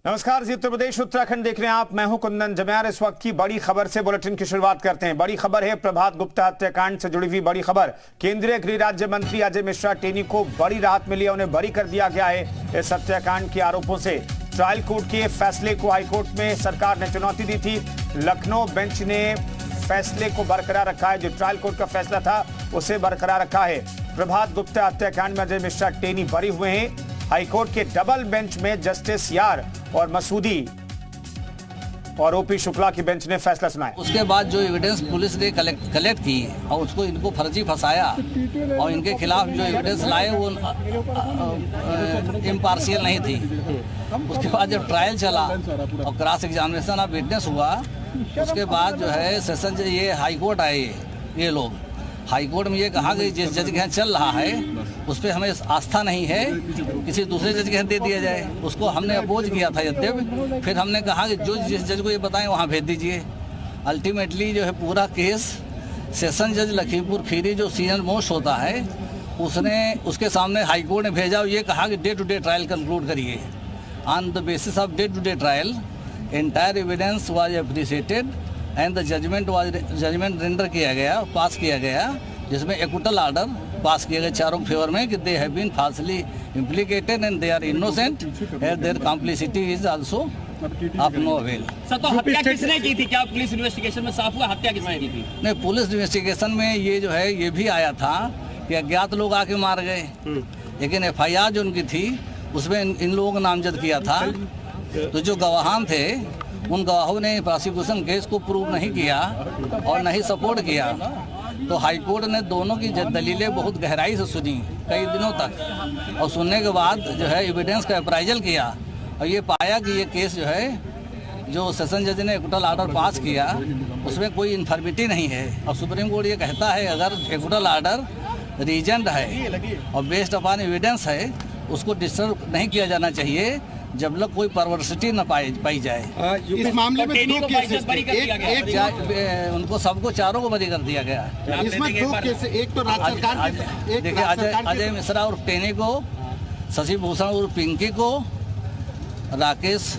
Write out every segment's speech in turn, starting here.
नमस्कार जी, उत्तर प्रदेश उत्तराखंड देख रहे हैं आप। मैं हूं कुंदन जम्यार। इस वक्त की बड़ी खबर से बुलेटिन की शुरुआत करते हैं। बड़ी खबर है प्रभात गुप्ता हत्याकांड से जुड़ी हुई बड़ी खबर। केंद्रीय गृह राज्य मंत्री अजय मिश्रा टेनी को बड़ी राहत मिली है, उन्हें बरी कर दिया गया है इस हत्याकांड के आरोपों से। ट्रायल कोर्ट के फैसले को हाईकोर्ट में सरकार ने चुनौती दी थी। लखनऊ बेंच ने फैसले को बरकरार रखा है, जो ट्रायल कोर्ट का फैसला था उसे बरकरार रखा है। प्रभात गुप्ता हत्याकांड में अजय मिश्रा टेनी बरी हुए हैं। हाईकोर्ट के डबल बेंच में जस्टिस यार और मसूदी और ओपी शुक्ला की बेंच ने फैसला सुनाया। उसके बाद जो एविडेंस पुलिस ने कलेक्ट की और उसको इनको फर्जी फंसाया और इनके खिलाफ जो एविडेंस लाए वो इम्पार्शियल नहीं थी। उसके बाद जब ट्रायल चला और क्रॉस एग्जामिनेशन ऑफ विटनेस हुआ, उसके बाद जो है सेशन ये हाईकोर्ट आए, ये लोग हाईकोर्ट में ये कहा कि जिस जज के यहाँ चल रहा है उस पर हमें आस्था नहीं है, किसी दूसरे जज के यहाँ दे दिया जाए। उसको हमने अपोज किया था यद्यपि, फिर हमने कहा कि जो जिस जज को ये बताएं वहाँ भेज दीजिए। अल्टीमेटली जो है पूरा केस सेशन जज लखीमपुर खीरी जो सीनियर मोस्ट होता है उसने उसके सामने हाईकोर्ट ने भेजा और ये कहा कि day to day trial conclude करिए। On the basis of day to day trial entire evidence was appreciated and the judgment render किया गया, पास किया गया, जिसमें एक्विटल ऑर्डर पास किए गए चारों के फेवर में कि they have been falsely implicated and they are innocent and their complicity is also of no avail. Sir, तो हत्या किसने की थी? क्या पुलिस इन्वेस्टिगेशन में साफ हुआ हत्या किसने की थी? नहीं, पुलिस इन्वेस्टिगेशन में ये जो है ये भी आया था कि अज्ञात लोग आके मार गए, लेकिन FIR जो उनकी थी उसमें इन लोगों को नामजद किया था। तो जो गवाहान थे उन गवाहों ने प्रोसिक्यूशन केस को प्रूव नहीं किया और नहीं सपोर्ट किया। तो हाईकोर्ट ने दोनों की दलीलें बहुत गहराई से सुनी कई दिनों तक, और सुनने के बाद जो है एविडेंस का अप्राइजल किया और ये पाया कि ये केस जो है जो सेशन जज ने एक्विटल ऑर्डर पास किया उसमें कोई इन्फर्मिटी नहीं है। और सुप्रीम कोर्ट ये कहता है अगर एक्विटल ऑर्डर रीजेंट है और बेस्ड अपॉन एविडेंस है उसको डिस्टर्ब नहीं किया जाना चाहिए जब तक कोई परवर्सिटी न पाई जाए। इस मामले में दो केसेस उनको सबको चारों को बरी कर दिया गया। इसमें दो केस, एक तो राज्य सरकार के, देखिए अजय मिश्रा उर्फ टेनी को, शशि भूषण उर्फ पिंकी को, राकेश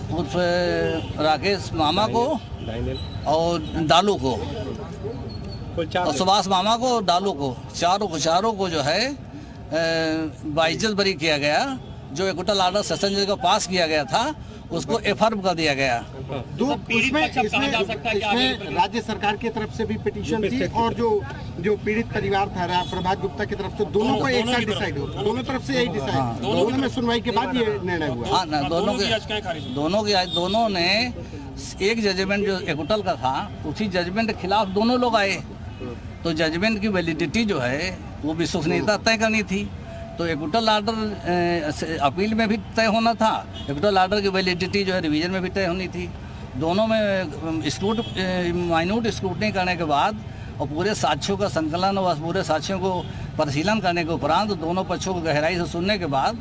मामा को और डालू को, और सुभाष मामा को और डालू को, चारों को जो है बाइज्जत बरी किया गया। जो एक्विटल ऑर्डर सेशन जज का पास किया गया था उसको एफर्म कर दिया गया। इसमें राज्य सरकार की तरफ से भी पिटीशन थी और जो पीड़ित परिवार था प्रभात गुप्ता की तरफ से, दोनों को एक साथ डिसाइड हुआ, दोनों तरफ से यही डिसाइड, दोनों में सुनवाई के बाद ये निर्णय हुआ। हाँ ना, दोनों ने एक जजमेंट जो एक्विटल का था उसी जजमेंट के खिलाफ दोनों लोग आए। तो जजमेंट की वैलिडिटी जो है वो विश्वसनीयता तय करनी थी। तो एक्विटल ऑर्डर अपील में भी तय होना था, एक्विटल ऑर्डर की वैलिडिटी जो है रिवीजन में भी तय होनी थी। दोनों में माइन्यूट स्क्रूटनी करने के बाद और पूरे साक्ष्यों का संकलन और पूरे साक्ष्यों को परिशीलन करने के उपरांत दोनों पक्षों को गहराई से सुनने के बाद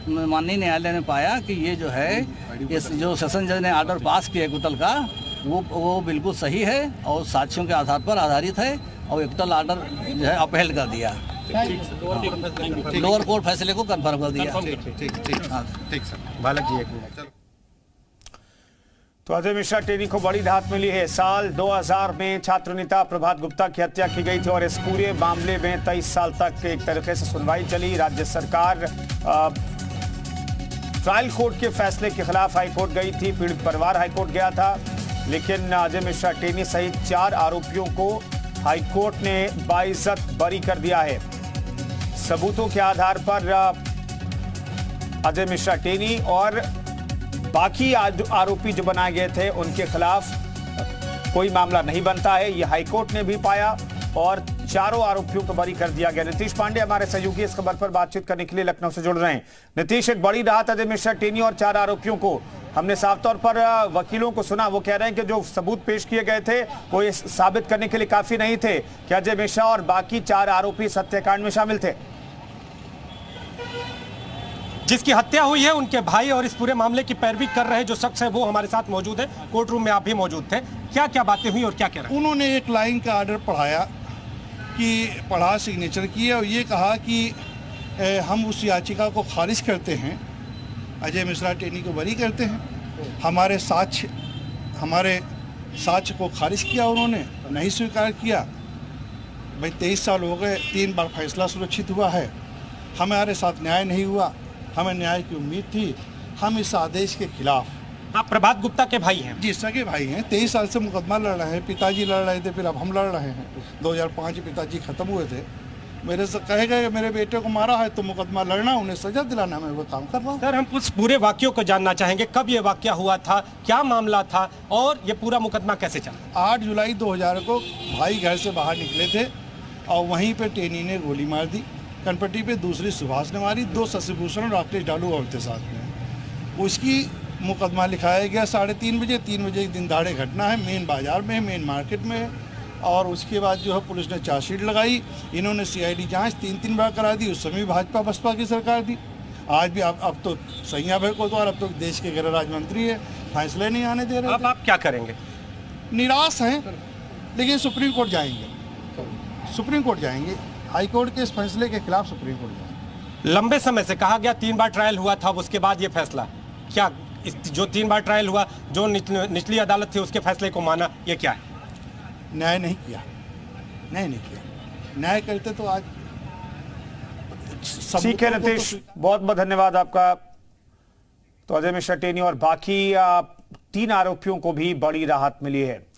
माननीय न्यायालय ने पाया कि ये जो है इस जो सेशन जज ने ऑर्डर पास किया एक्विटल का वो बिल्कुल सही है और साक्ष्यों के आधार पर आधारित है और एक्विटल ऑर्डर जो है अपहेल कर दिया, लोअर कोर्ट फैसले को कंफर्म कर दिया। ठीक सर। बालक जी एक मिनट। तो अजय मिश्रा टेनी को बड़ी राहत मिली है। साल 2000 में छात्र नेता प्रभात गुप्ता की हत्या की गई थी और इस पूरे मामले में 23 साल तक एक तरीके से सुनवाई चली। राज्य सरकार ट्रायल कोर्ट के फैसले के खिलाफ हाईकोर्ट गई थी, पीड़ित परिवार हाईकोर्ट गया था, लेकिन अजय मिश्रा टेनी सहित 4 आरोपियों को हाईकोर्ट ने बाइज्जत बरी कर दिया है। सबूतों के आधार पर अजय मिश्रा टेनी और बाकी आरोपी जो बनाए गए थे उनके खिलाफ कोई मामला नहीं बनता है, ये हाईकोर्ट ने भी पाया और चारों आरोपियों को बरी कर दिया गया। नीतीश पांडे हमारे सहयोगी इस खबर पर बातचीत करने के लिए लखनऊ से जुड़ रहे हैं। नीतीश, एक बड़ी राहत अजय मिश्रा टेनी और 4 आरोपियों को। हमने साफ तौर पर वकीलों को सुना, वो कह रहे हैं कि जो सबूत पेश किए गए थे वो ये साबित करने के लिए काफी नहीं थे कि अजय मिश्रा और बाकी 4 आरोपी इस हत्याकांड में शामिल थे। जिसकी हत्या हुई है उनके भाई और इस पूरे मामले की पैरवी कर रहे जो शख्स है वो हमारे साथ मौजूद है। कोर्ट रूम में आप भी मौजूद थे, क्या क्या बातें हुई और क्या कह रहे हैं? उन्होंने एक लाइन का ऑर्डर पढ़ा, सिग्नेचर किए और ये कहा कि हम उस याचिका को खारिज करते हैं, अजय मिश्रा टेनी को बरी करते हैं हमारे साक्ष्य को खारिज किया, उन्होंने नहीं स्वीकार किया। भाई 23 साल हो गए, 3 बार फैसला सुरक्षित हुआ है, हमारे साथ न्याय नहीं हुआ, हमें न्याय की उम्मीद थी। हम इस आदेश के खिलाफ। आप प्रभात गुप्ता के भाई हैं? जी, सगे भाई हैं। 23 साल से मुकदमा लड़ रहे हैं, पिताजी लड़ रहे थे, फिर अब हम लड़ रहे हैं। 2005 पिताजी खत्म हुए थे, मेरे से कहे गए मेरे बेटे को मारा है तो मुकदमा लड़ना, उन्हें सजा दिलाना, मैं वो काम कर रहा हूँ। सर, हम उस पूरे वाक्यों को जानना चाहेंगे, कब ये वाकया हुआ था, क्या मामला था और ये पूरा मुकदमा कैसे चला? 8 जुलाई 2000 को भाई घर से बाहर निकले थे और वहीं पे टेनी ने गोली मार दी। कनपट्टी पे दूसरी सुभाष ने मारी, 2 शशिभूषण और राकेश डालू और थे साथ में। उसकी मुकदमा लिखाया गया 3:30 बजे। 3 बजे दिन दहाड़े घटना है, मेन बाजार में है, मेन मार्केट में है। और उसके बाद जो है पुलिस ने चार्जशीट लगाई, इन्होंने CID जांच 3 बार करा दी। उस समय भाजपा बसपा की सरकार थी। आज भी अब तो सैया भाई कोतवाल अब तो देश के गृह राज्य मंत्री है, फैसले नहीं आने दे रहे। अब आप क्या करेंगे? निराश हैं, लेकिन सुप्रीम कोर्ट जाएंगे। सुप्रीम कोर्ट जाएंगे, हाई कोर्ट के इस फैसले के खिलाफ सुप्रीम कोर्ट जाएंगे। लंबे समय से कहा गया 3 बार ट्रायल हुआ था, उसके बाद ये फैसला, क्या जो 3 बार ट्रायल हुआ, जो निचली अदालत थी उसके फैसले को माना, ये क्या है? न्याय नहीं किया, न्याय नहीं किया। न्याय करते तो आज ठीक है नीतीश, बहुत बहुत धन्यवाद आपका। तो अजय मिश्रा टेनी और बाकी 3 आरोपियों को भी बड़ी राहत मिली है।